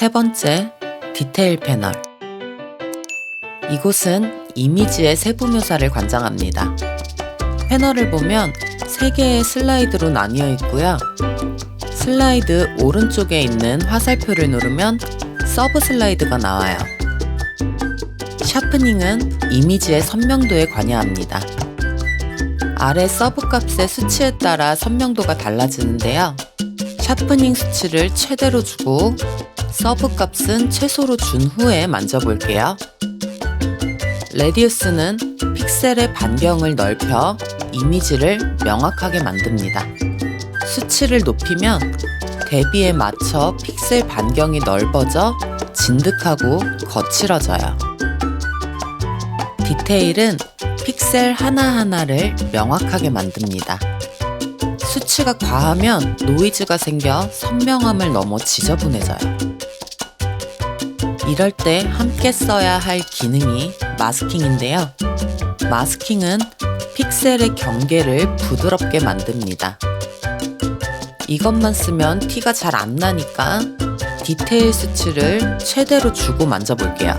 세 번째, 디테일 패널. 이곳은 이미지의 세부 묘사를 관장합니다. 패널을 보면 3개의 슬라이드로 나뉘어 있고요. 슬라이드 오른쪽에 있는 화살표를 누르면 서브 슬라이드가 나와요. 샤프닝은 이미지의 선명도에 관여합니다. 아래 서브 값의 수치에 따라 선명도가 달라지는데요. 샤프닝 수치를 최대로 주고 서브 값은 최소로 준 후에 만져볼게요. 레디우스는 픽셀의 반경을 넓혀 이미지를 명확하게 만듭니다. 수치를 높이면 대비에 맞춰 픽셀 반경이 넓어져 진득하고 거칠어져요. 디테일은 픽셀 하나하나를 명확하게 만듭니다. 수치가 과하면 노이즈가 생겨 선명함을 넘어 지저분해져요. 이럴 때 함께 써야 할 기능이 마스킹인데요. 마스킹은 픽셀의 경계를 부드럽게 만듭니다. 이것만 쓰면 티가 잘 안 나니까 디테일 수치를 최대로 주고 만져볼게요.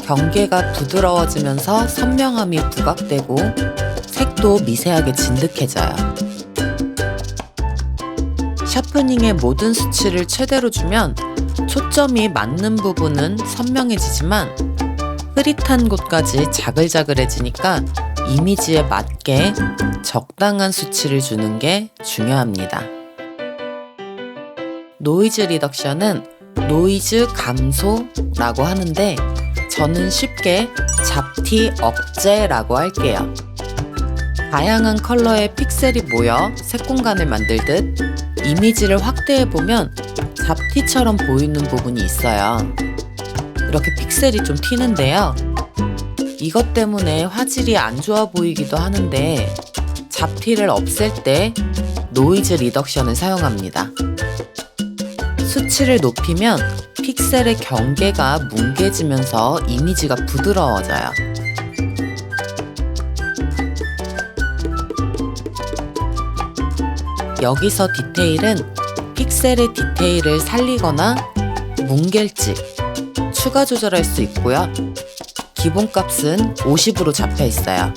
경계가 부드러워지면서 선명함이 부각되고 색도 미세하게 진득해져요. 샤프닝의 모든 수치를 최대로 주면 초점이 맞는 부분은 선명해지지만 흐릿한 곳까지 자글자글해지니까 이미지에 맞게 적당한 수치를 주는 게 중요합니다. 노이즈 리덕션은 노이즈 감소라고 하는데 저는 쉽게 잡티 억제라고 할게요. 다양한 컬러의 픽셀이 모여 색공간을 만들듯 이미지를 확대해보면 잡티처럼 보이는 부분이 있어요. 이렇게 픽셀이 좀 튀는데요. 이것 때문에 화질이 안 좋아 보이기도 하는데 잡티를 없앨 때 노이즈 리덕션을 사용합니다. 수치를 높이면 픽셀의 경계가 뭉개지면서 이미지가 부드러워져요. 여기서 디테일은 픽셀의 디테일을 살리거나 뭉갤지 추가 조절할 수 있고요. 기본값은 50으로 잡혀 있어요.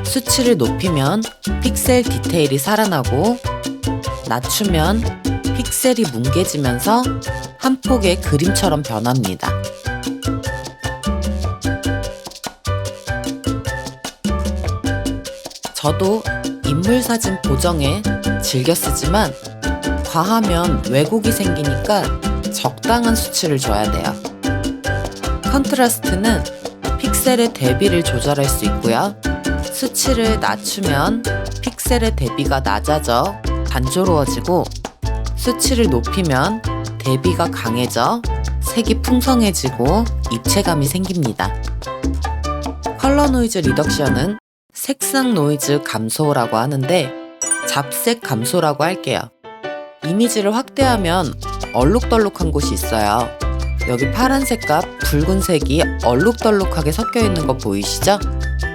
수치를 높이면 픽셀 디테일이 살아나고 낮추면 픽셀이 뭉개지면서 한 폭의 그림처럼 변합니다. 저도 인물사진 보정에 즐겨 쓰지만 과하면 왜곡이 생기니까 적당한 수치를 줘야 돼요. 컨트라스트는 픽셀의 대비를 조절할 수 있고요. 수치를 낮추면 픽셀의 대비가 낮아져 단조로워지고 수치를 높이면 대비가 강해져 색이 풍성해지고 입체감이 생깁니다. 컬러 노이즈 리덕션은 색상 노이즈 감소라고 하는데 잡색 감소라고 할게요. 이미지를 확대하면 얼룩덜룩한 곳이 있어요. 여기 파란색과 붉은색이 얼룩덜룩하게 섞여 있는 거 보이시죠?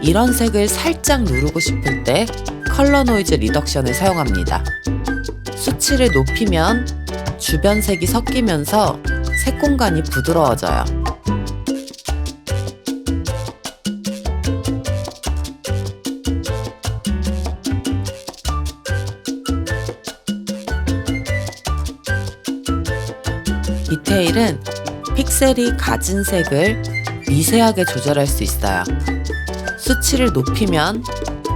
이런 색을 살짝 누르고 싶을 때 컬러 노이즈 리덕션을 사용합니다. 수치를 높이면 주변 색이 섞이면서 색 공간이 부드러워져요. 디테일은 픽셀이 가진 색을 미세하게 조절할 수 있어요. 수치를 높이면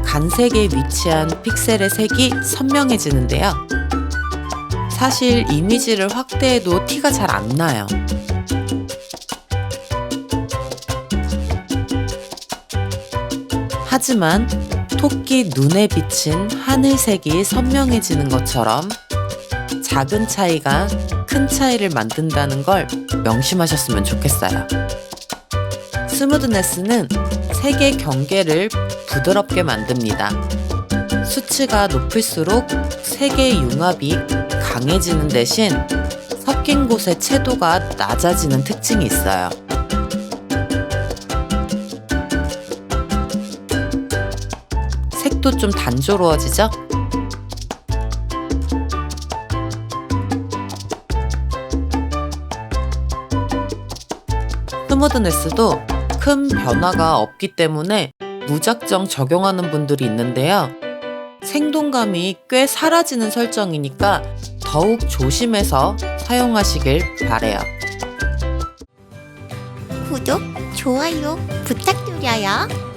간색에 위치한 픽셀의 색이 선명해지는데요. 사실 이미지를 확대해도 티가 잘 안 나요. 하지만 토끼 눈에 비친 하늘색이 선명해지는 것처럼 작은 차이가 큰 차이를 만든다는 걸 명심하셨으면 좋겠어요. 스무드네스는 색의 경계를 부드럽게 만듭니다. 수치가 높을수록 색의 융합이 강해지는 대신 섞인 곳의 채도가 낮아지는 특징이 있어요. 색도 좀 단조로워지죠? 스무드네스도 큰 변화가 없기 때문에 무작정 적용하는 분들이 있는데요. 생동감이 꽤 사라지는 설정이니까 더욱 조심해서 사용하시길 바래요. 구독, 좋아요 부탁드려요.